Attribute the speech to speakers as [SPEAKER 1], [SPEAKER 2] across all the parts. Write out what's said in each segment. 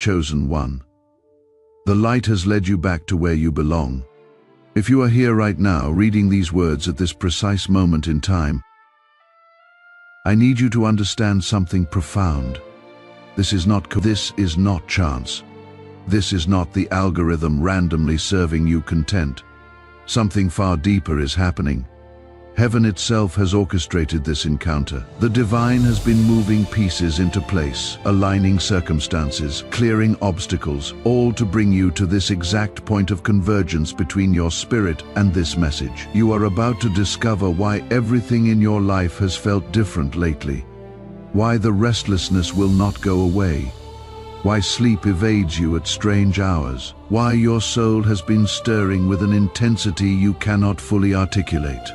[SPEAKER 1] chosen one. The light has led you back to where you belong. If you are here right now reading these words at this precise moment in time, I need you to understand something profound. This is not chance. This is not the algorithm randomly serving you content. Something far deeper is happening. Heaven itself has orchestrated this encounter. The divine has been moving pieces into place, aligning circumstances, clearing obstacles, all to bring you to this exact point of convergence between your spirit and this message. You are about to discover why everything in your life has felt different lately, why the restlessness will not go away, why sleep evades you at strange hours, why your soul has been stirring with an intensity you cannot fully articulate.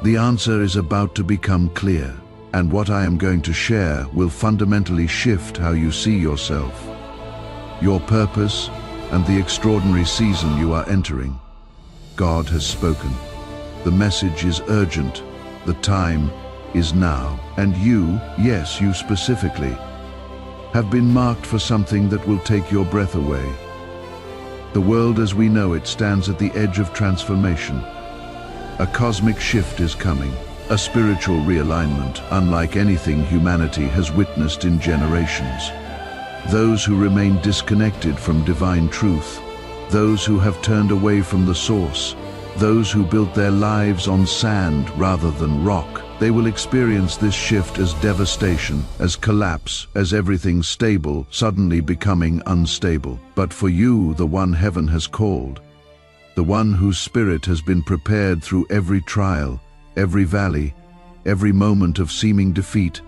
[SPEAKER 1] The answer is about to become clear, and what I am going to share will fundamentally shift how you see yourself, your purpose, and the extraordinary season you are entering. God has spoken. The message is urgent. The time is now. And you, yes, you specifically, have been marked for something that will take your breath away. The world as we know it stands at the edge of transformation. A cosmic shift is coming, a spiritual realignment unlike anything humanity has witnessed in generations. Those who remain disconnected from divine truth, those who have turned away from the source, those who built their lives on sand rather than rock, they will experience this shift as devastation, as collapse, as everything stable suddenly becoming unstable. But for you, the one heaven has called, the one whose spirit has been prepared through every trial, every valley, every moment of seeming defeat,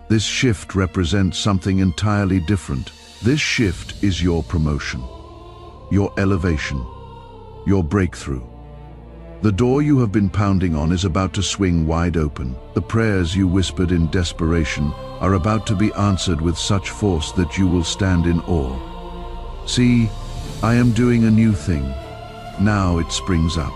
[SPEAKER 1] this shift represents something entirely different. This shift is your promotion, your elevation, your breakthrough. The door you have been pounding on is about to swing wide open. The prayers you whispered in desperation are about to be answered with such force that you will stand in awe. See, I am doing a new thing. Now it springs up.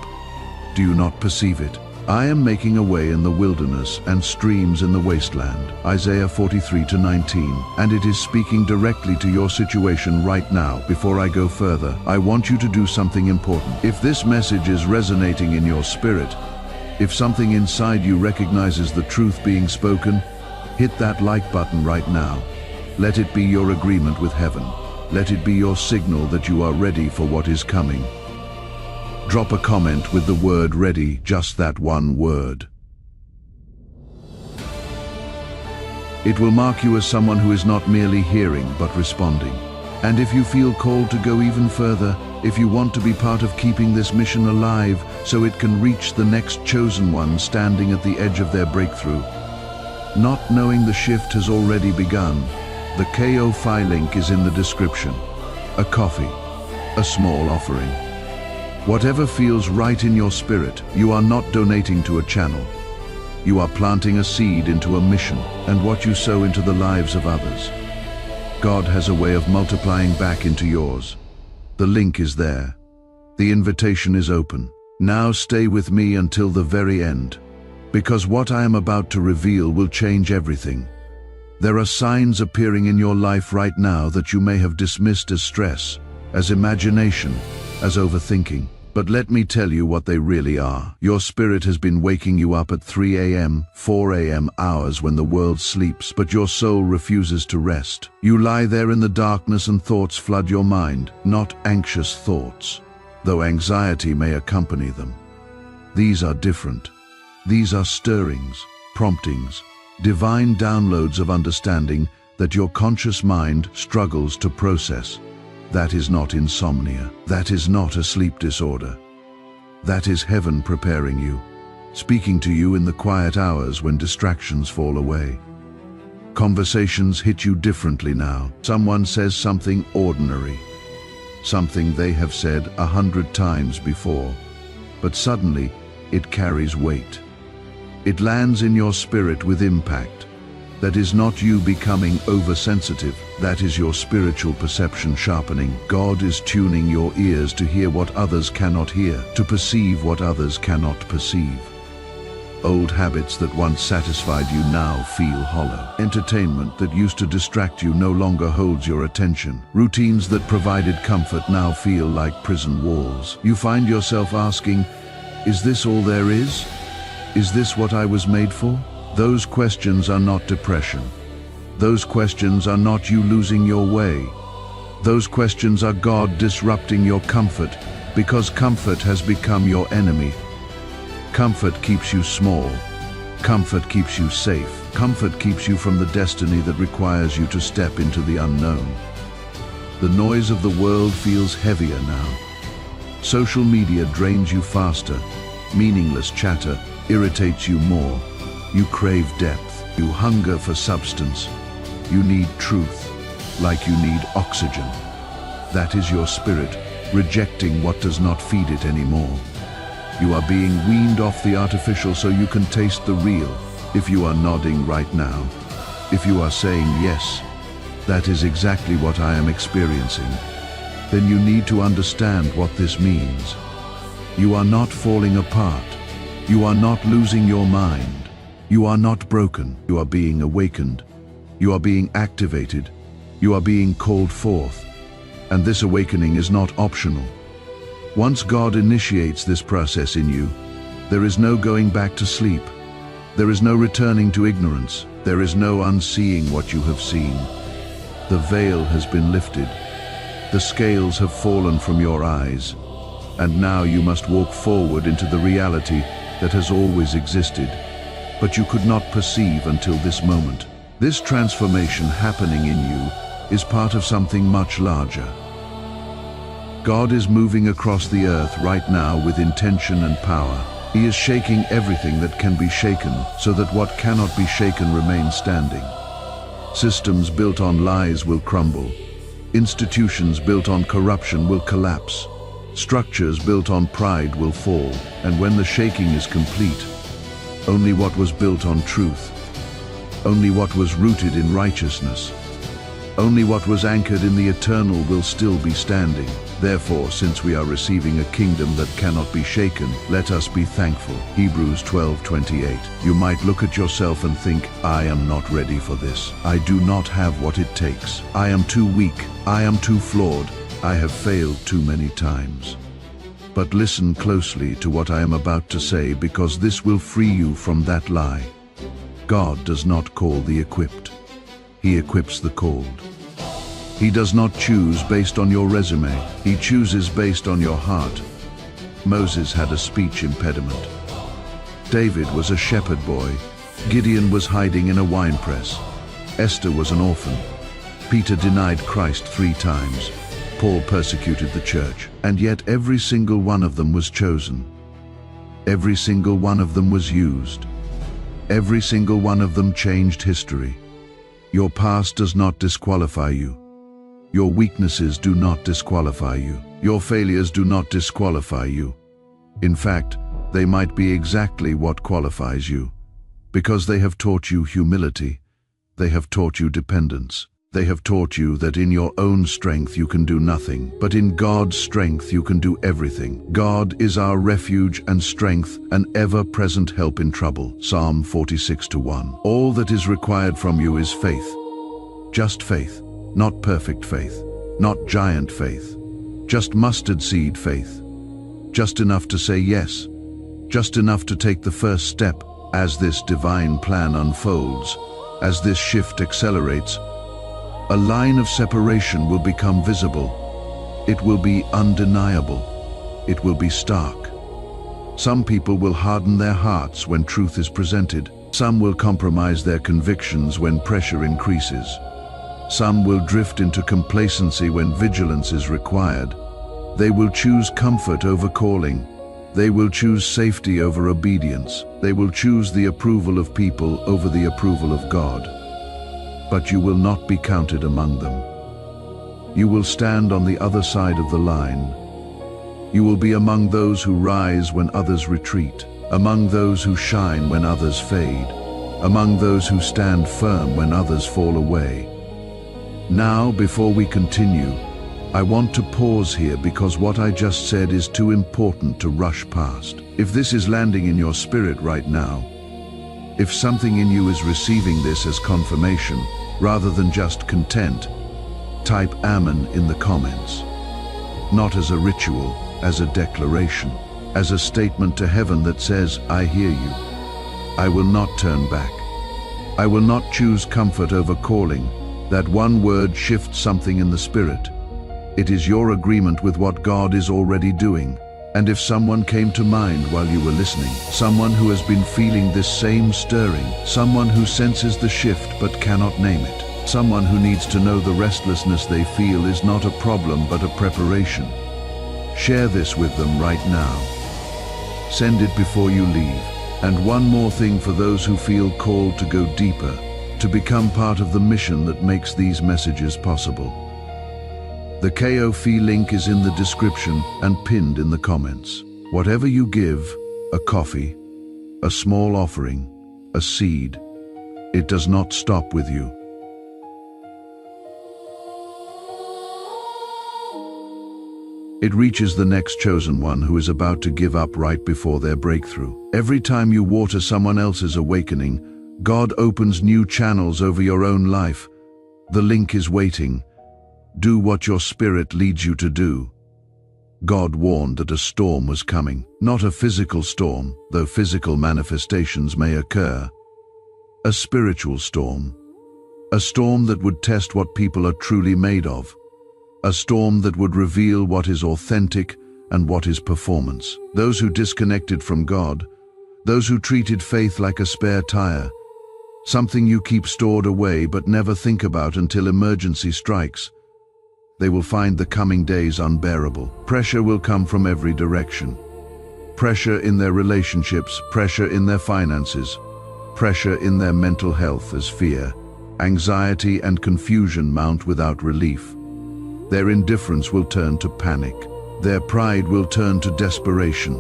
[SPEAKER 1] Do you not perceive it? I am making a way in the wilderness and streams in the wasteland. Isaiah 43:19. And it is speaking directly to your situation right now. Before I go further, I want you to do something important. If this message is resonating in your spirit, if something inside you recognizes the truth being spoken, hit that like button right now. Let it be your agreement with heaven. Let it be your signal that you are ready for what is coming. Drop a comment with the word ready, just that one word. It will mark you as someone who is not merely hearing but responding. And if you feel called to go even further, if you want to be part of keeping this mission alive so it can reach the next chosen one standing at the edge of their breakthrough, not knowing the shift has already begun, the Ko-Fi link is in the description. A coffee, a small offering. Whatever feels right in your spirit, you are not donating to a channel. You are planting a seed into a mission, and what you sow into the lives of others, God has a way of multiplying back into yours. The link is there. The invitation is open. Now stay with me until the very end, because what I am about to reveal will change everything. There are signs appearing in your life right now that you may have dismissed as stress, as imagination, as overthinking. But let me tell you what they really are. Your spirit has been waking you up at 3 a.m., 4 a.m. hours when the world sleeps, but your soul refuses to rest. You lie there in the darkness and thoughts flood your mind, not anxious thoughts, though anxiety may accompany them. These are different. These are stirrings, promptings, divine downloads of understanding that your conscious mind struggles to process. That is not insomnia. That is not a sleep disorder. That is heaven preparing you, speaking to you in the quiet hours when distractions fall away. Conversations hit you differently now. Someone says something ordinary, something they have said 100 times before, but suddenly it carries weight. It lands in your spirit with impact. That is not you becoming oversensitive. That is your spiritual perception sharpening. God is tuning your ears to hear what others cannot hear, to perceive what others cannot perceive. Old habits that once satisfied you now feel hollow. Entertainment that used to distract you no longer holds your attention. Routines that provided comfort now feel like prison walls. You find yourself asking, is this all there is? Is this what I was made for? Those questions are not depression. Those questions are not you losing your way. Those questions are God disrupting your comfort, because comfort has become your enemy. Comfort keeps you small. Comfort keeps you safe. Comfort keeps you from the destiny that requires you to step into the unknown. The noise of the world feels heavier now. Social media drains you faster. Meaningless chatter irritates you more. You crave depth. You hunger for substance. You need truth, like you need oxygen. That is your spirit, rejecting what does not feed it anymore. You are being weaned off the artificial so you can taste the real. If you are nodding right now, if you are saying yes, that is exactly what I am experiencing, then you need to understand what this means. You are not falling apart. You are not losing your mind. You are not broken. You are being awakened. You are being activated. You are being called forth. And this awakening is not optional. Once God initiates this process in you, there is no going back to sleep. There is no returning to ignorance. There is no unseeing what you have seen. The veil has been lifted. The scales have fallen from your eyes. And now you must walk forward into the reality that has always existed, but you could not perceive until this moment. This transformation happening in you is part of something much larger. God is moving across the earth right now with intention and power. He is shaking everything that can be shaken so that what cannot be shaken remains standing. Systems built on lies will crumble. Institutions built on corruption will collapse. Structures built on pride will fall. And when the shaking is complete, only what was built on truth, only what was rooted in righteousness, only what was anchored in the eternal will still be standing. Therefore, since we are receiving a kingdom that cannot be shaken, let us be thankful. Hebrews 12:28. You might look at yourself and think, I am not ready for this. I do not have what it takes. I am too weak. I am too flawed. I have failed too many times. But listen closely to what I am about to say, because this will free you from that lie. God does not call the equipped. He equips the called. He does not choose based on your resume. He chooses based on your heart. Moses had a speech impediment. David was a shepherd boy. Gideon was hiding in a winepress. Esther was an orphan. Peter denied Christ 3 times. Paul persecuted the church. And yet every single one of them was chosen. Every single one of them was used. Every single one of them changed history. Your past does not disqualify you. Your weaknesses do not disqualify you. Your failures do not disqualify you. In fact, they might be exactly what qualifies you, because they have taught you humility. They have taught you dependence. They have taught you that in your own strength you can do nothing, but in God's strength you can do everything. God is our refuge and strength, an ever-present help in trouble. Psalm 46:1. All that is required from you is faith. Just faith. Not perfect faith, not giant faith, just mustard seed faith. Just enough to say yes, just enough to take the first step. As this divine plan unfolds, as this shift accelerates, a line of separation will become visible. It will be undeniable. It will be stark. Some people will harden their hearts when truth is presented. Some will compromise their convictions when pressure increases. Some will drift into complacency when vigilance is required. They will choose comfort over calling. They will choose safety over obedience. They will choose the approval of people over the approval of God. But you will not be counted among them. You will stand on the other side of the line. You will be among those who rise when others retreat, among those who shine when others fade, among those who stand firm when others fall away. Now, before we continue, I want to pause here because what I just said is too important to rush past. If this is landing in your spirit right now, if something in you is receiving this as confirmation rather than just content, type Amen in the comments. Not as a ritual, as a declaration, as a statement to heaven that says, I hear you. I will not turn back. I will not choose comfort over calling. That one word shifts something in the spirit. It is your agreement with what God is already doing. And if someone came to mind while you were listening, someone who has been feeling this same stirring, someone who senses the shift but cannot name it, someone who needs to know the restlessness they feel is not a problem but a preparation, share this with them right now. Send it before you leave. And one more thing for those who feel called to go deeper, to become part of the mission that makes these messages possible. The KO-fi link is in the description and pinned in the comments. Whatever you give, a coffee, a small offering, a seed, it does not stop with you. It reaches the next chosen one who is about to give up right before their breakthrough. Every time you water someone else's awakening, God opens new channels over your own life. The link is waiting. Do what your spirit leads you to do. God warned that a storm was coming, not a physical storm, though physical manifestations may occur. A spiritual storm. A storm that would test what people are truly made of. A storm that would reveal what is authentic and what is performance. Those who disconnected from God, those who treated faith like a spare tire, something you keep stored away but never think about until emergency strikes, they will find the coming days unbearable. Pressure will come from every direction. Pressure in their relationships, pressure in their finances, pressure in their mental health as fear, anxiety and confusion mount without relief. Their indifference will turn to panic. Their pride will turn to desperation.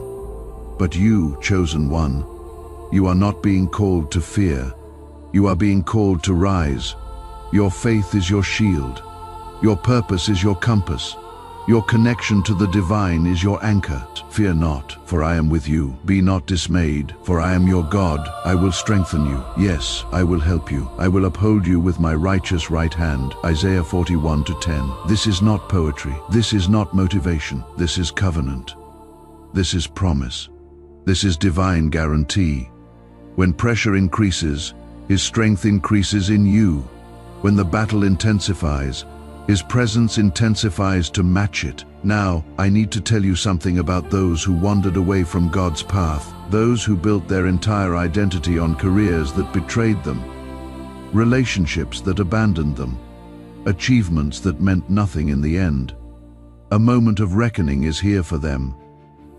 [SPEAKER 1] But you, chosen one, you are not being called to fear. You are being called to rise. Your faith is your shield. Your purpose is your compass. Your connection to the divine is your anchor. Fear not, for I am with you. Be not dismayed, for I am your God. I will strengthen you. Yes, I will help you. I will uphold you with my righteous right hand. Isaiah 41:10. This is not poetry. This is not motivation. This is covenant. This is promise. This is divine guarantee. When pressure increases, His strength increases in you. When the battle intensifies, His presence intensifies to match it. Now, I need to tell you something about those who wandered away from God's path, those who built their entire identity on careers that betrayed them, relationships that abandoned them, achievements that meant nothing in the end. A moment of reckoning is here for them,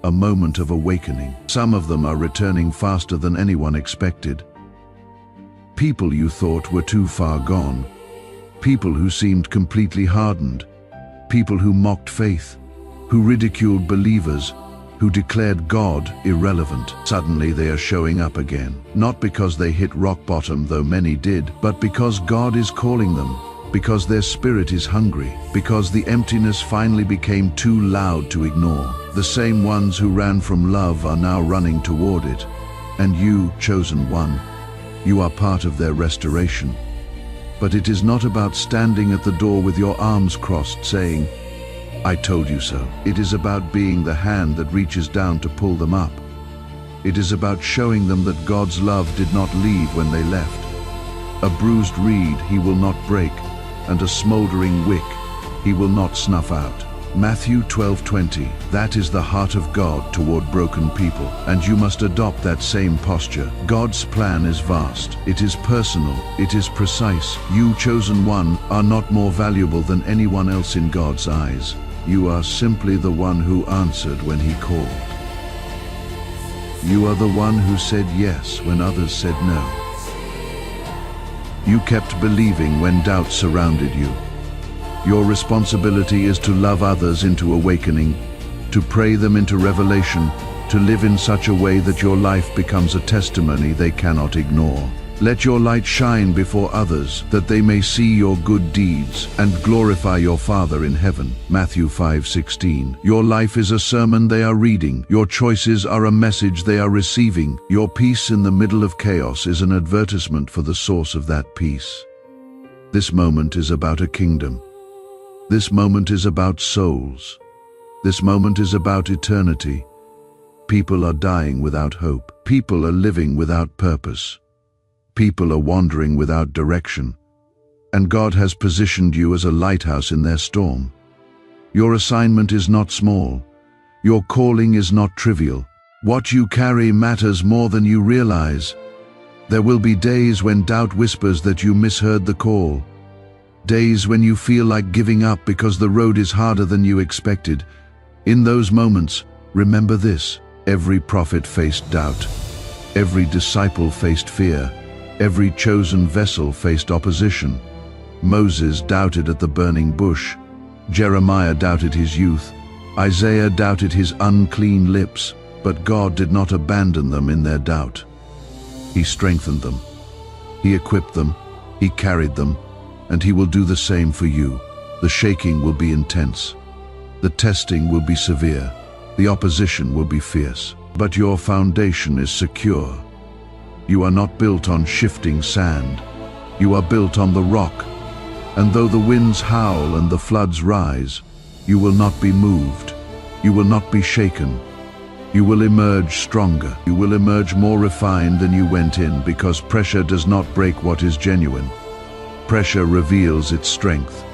[SPEAKER 1] a moment of awakening. Some of them are returning faster than anyone expected. People you thought were too far gone. People who seemed completely hardened, people who mocked faith, who ridiculed believers, who declared God irrelevant. Suddenly they are showing up again, not because they hit rock bottom, though many did, but because God is calling them, because their spirit is hungry, because the emptiness finally became too loud to ignore. The same ones who ran from love are now running toward it. And you, chosen one, you are part of their restoration. But it is not about standing at the door with your arms crossed saying, I told you so. It is about being the hand that reaches down to pull them up. It is about showing them that God's love did not leave when they left. A bruised reed He will not break, and a smoldering wick He will not snuff out. Matthew 12:20. That is the heart of God toward broken people, and you must adopt that same posture. God's plan is vast. It is personal. It is precise. You, chosen one, are not more valuable than anyone else in God's eyes. You are simply the one who answered when He called. You are the one who said yes when others said no. You kept believing when doubt surrounded you. Your responsibility is to love others into awakening, to pray them into revelation, to live in such a way that your life becomes a testimony they cannot ignore. Let your light shine before others, that they may see your good deeds and glorify your Father in heaven. Matthew 5:16. Your life is a sermon they are reading. Your choices are a message they are receiving. Your peace in the middle of chaos is an advertisement for the source of that peace. This moment is about a kingdom. This moment is about souls. This moment is about eternity. People are dying without hope. People are living without purpose. People are wandering without direction. And God has positioned you as a lighthouse in their storm. Your assignment is not small. Your calling is not trivial. What you carry matters more than you realize. There will be days when doubt whispers that you misheard the call. Days when you feel like giving up because the road is harder than you expected. In those moments, remember this: every prophet faced doubt. Every disciple faced fear. Every chosen vessel faced opposition. Moses doubted at the burning bush. Jeremiah doubted his youth. Isaiah doubted his unclean lips. But God did not abandon them in their doubt. He strengthened them. He equipped them. He carried them. And He will do the same for you. The shaking will be intense. The testing will be severe. The opposition will be fierce. But your foundation is secure. You are not built on shifting sand. You are built on the rock. And though the winds howl and the floods rise, you will not be moved. You will not be shaken. You will emerge stronger. You will emerge more refined than you went in, because pressure does not break what is genuine. Pressure reveals its strength.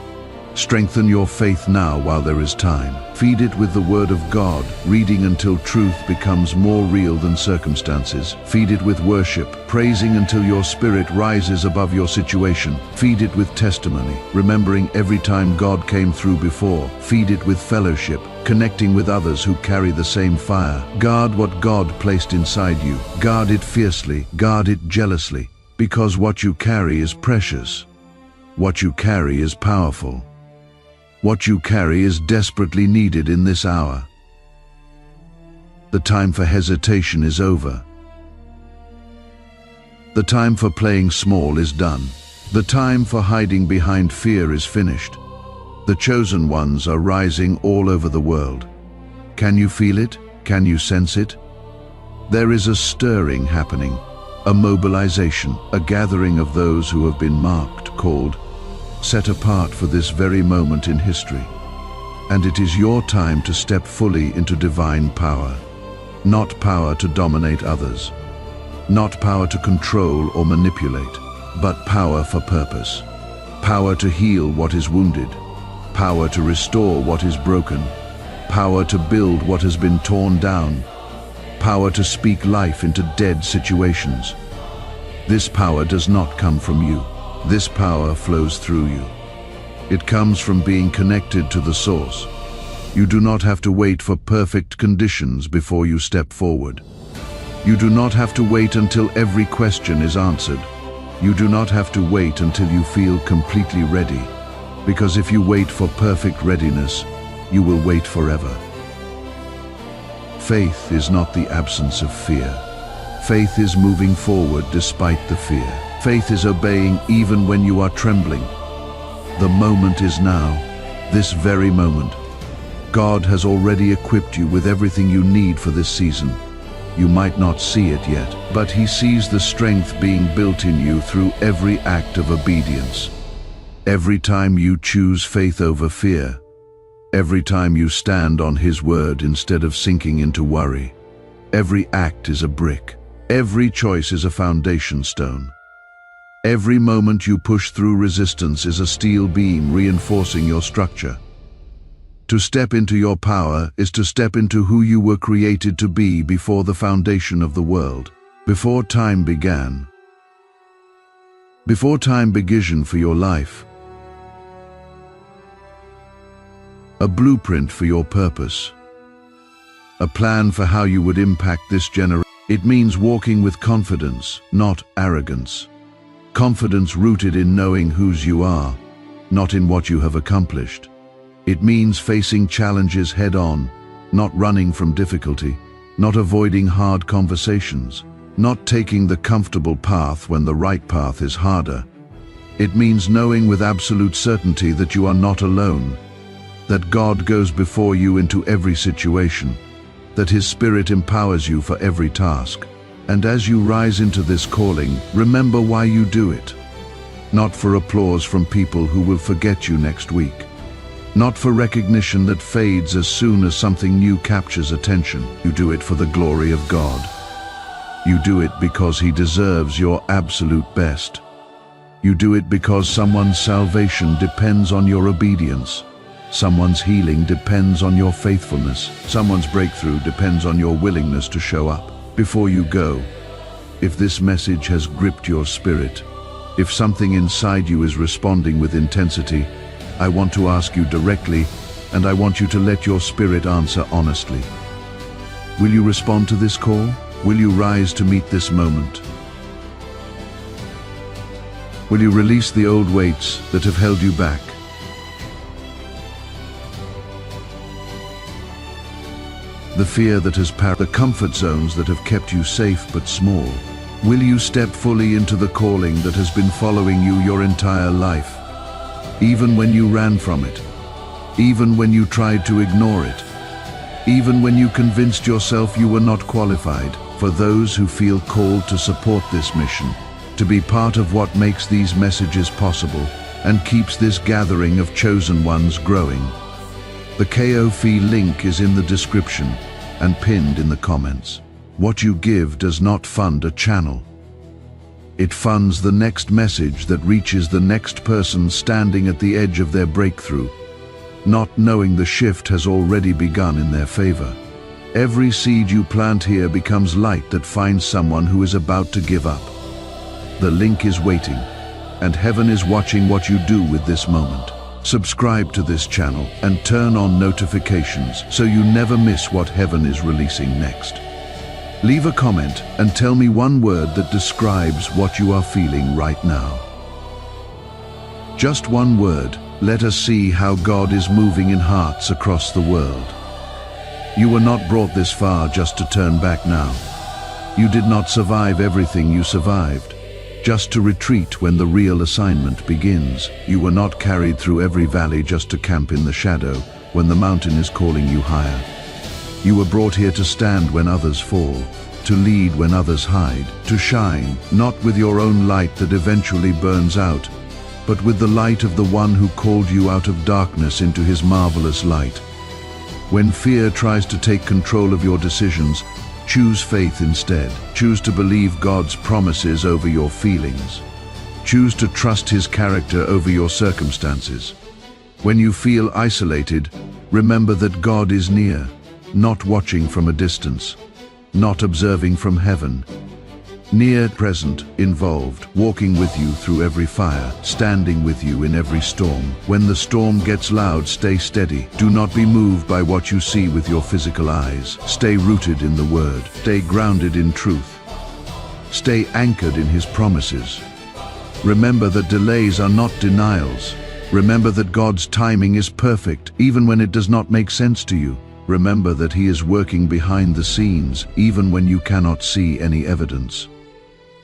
[SPEAKER 1] Strengthen your faith now while there is time. Feed it with the Word of God, reading until truth becomes more real than circumstances. Feed it with worship, praising until your spirit rises above your situation. Feed it with testimony, remembering every time God came through before. Feed it with fellowship, connecting with others who carry the same fire. Guard what God placed inside you. Guard it fiercely, guard it jealously, because what you carry is precious. What you carry is powerful. What you carry is desperately needed in this hour. The time for hesitation is over. The time for playing small is done. The time for hiding behind fear is finished. The chosen ones are rising all over the world. Can you feel it? Can you sense it? There is a stirring happening, a mobilization, a gathering of those who have been marked, called, set apart for this very moment in history. And it is your time to step fully into divine power. Not power to dominate others. Not power to control or manipulate, but power for purpose. Power to heal what is wounded. Power to restore what is broken. Power to build what has been torn down. Power to speak life into dead situations. This power does not come from you. This power flows through you. It comes from being connected to the source. You do not have to wait for perfect conditions before you step forward. You do not have to wait until every question is answered. You do not have to wait until you feel completely ready, because if you wait for perfect readiness, you will wait forever. Faith is not the absence of fear. Faith is moving forward despite the fear. Faith is obeying even when you are trembling. The moment is now, this very moment. God has already equipped you with everything you need for this season. You might not see it yet, but He sees the strength being built in you through every act of obedience. Every time you choose faith over fear, every time you stand on His word instead of sinking into worry, every act is a brick. Every choice is a foundation stone. Every moment you push through resistance is a steel beam reinforcing your structure. To step into your power is to step into who you were created to be before the foundation of the world, before time began. Before time began for your life. A blueprint for your purpose. A plan for how you would impact this generation. It means walking with confidence, not arrogance. Confidence rooted in knowing whose you are, not in what you have accomplished. It means facing challenges head-on, not running from difficulty, not avoiding hard conversations, not taking the comfortable path when the right path is harder. It means knowing with absolute certainty that you are not alone, that God goes before you into every situation, that His Spirit empowers you for every task. And as you rise into this calling, remember why you do it. Not for applause from people who will forget you next week. Not for recognition that fades as soon as something new captures attention. You do it for the glory of God. You do it because He deserves your absolute best. You do it because someone's salvation depends on your obedience. Someone's healing depends on your faithfulness. Someone's breakthrough depends on your willingness to show up. Before you go, if this message has gripped your spirit, if something inside you is responding with intensity, I want to ask you directly, and I want you to let your spirit answer honestly. Will you respond to this call? Will you rise to meet this moment? Will you release the old weights that have held you back? The fear that has the comfort zones that have kept you safe but small. Will you step fully into the calling that has been following you your entire life? Even when you ran from it, even when you tried to ignore it, even when you convinced yourself you were not qualified. For those who feel called to support this mission, to be part of what makes these messages possible and keeps this gathering of chosen ones growing. The Ko-fi link is in the description and pinned in the comments. What you give does not fund a channel. It funds the next message that reaches the next person standing at the edge of their breakthrough, not knowing the shift has already begun in their favor. Every seed you plant here becomes light that finds someone who is about to give up. The link is waiting, and heaven is watching what you do with this moment. Subscribe to this channel and turn on notifications so you never miss what heaven is releasing next. Leave a comment and tell me one word that describes what you are feeling right now. Just one word. Let us see how God is moving in hearts across the world. You were not brought this far just to turn back now. You did not survive everything you survived, just to retreat when the real assignment begins. You were not carried through every valley just to camp in the shadow when the mountain is calling you higher. You were brought here to stand when others fall, to lead when others hide, to shine, not with your own light that eventually burns out, but with the light of the one who called you out of darkness into His marvelous light. When fear tries to take control of your decisions, choose faith instead. Choose to believe God's promises over your feelings. Choose to trust His character over your circumstances. When you feel isolated, remember that God is near, not watching from a distance, not observing from heaven. Near, present, involved, walking with you through every fire, standing with you in every storm. When the storm gets loud, stay steady. Do not be moved by what you see with your physical eyes. Stay rooted in the Word. Stay grounded in truth. Stay anchored in His promises. Remember that delays are not denials. Remember that God's timing is perfect, even when it does not make sense to you. Remember that He is working behind the scenes, even when you cannot see any evidence.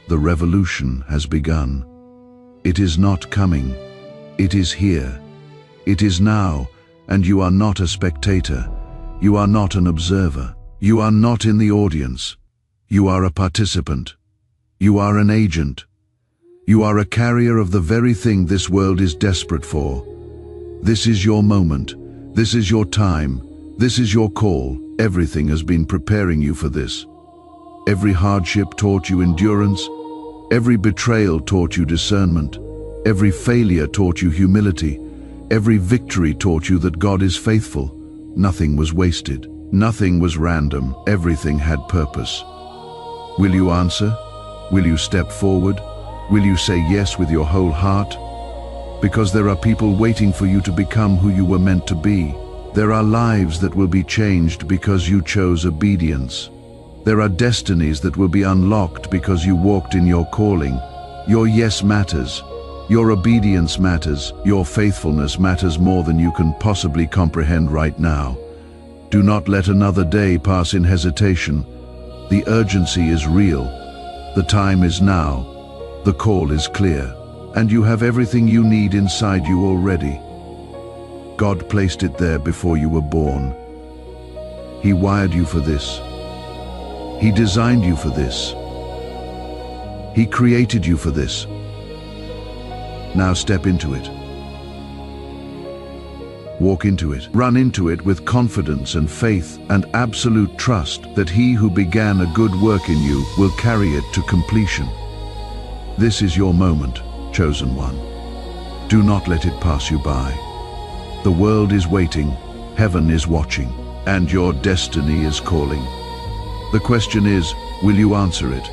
[SPEAKER 1] The revolution has begun. It is not coming. It is here. It is now, and you are not a spectator. You are not an observer. You are not in the audience. You are a participant. You are an agent. You are a carrier of the very thing this world is desperate for. This is your moment. This is your time. This is your call. Everything has been preparing you for this. Every hardship taught you endurance. Every betrayal taught you discernment. Every failure taught you humility. Every victory taught you that God is faithful. Nothing was wasted. Nothing was random. Everything had purpose. Will you answer? Will you step forward? Will you say yes with your whole heart? Because there are people waiting for you to become who you were meant to be. There are lives that will be changed because you chose obedience. There are destinies that will be unlocked because you walked in your calling. Your yes matters. Your obedience matters. Your faithfulness matters more than you can possibly comprehend right now. Do not let another day pass in hesitation. The urgency is real. The time is now. The call is clear, and you have everything you need inside you already. God placed it there before you were born. He wired you for this. He designed you for this. He created you for this. Now step into it. Walk into it. Run into it with confidence and faith and absolute trust that He who began a good work in you will carry it to completion. This is your moment, chosen one. Do not let it pass you by. The world is waiting, heaven is watching, and your destiny is calling. The question is, will you answer it?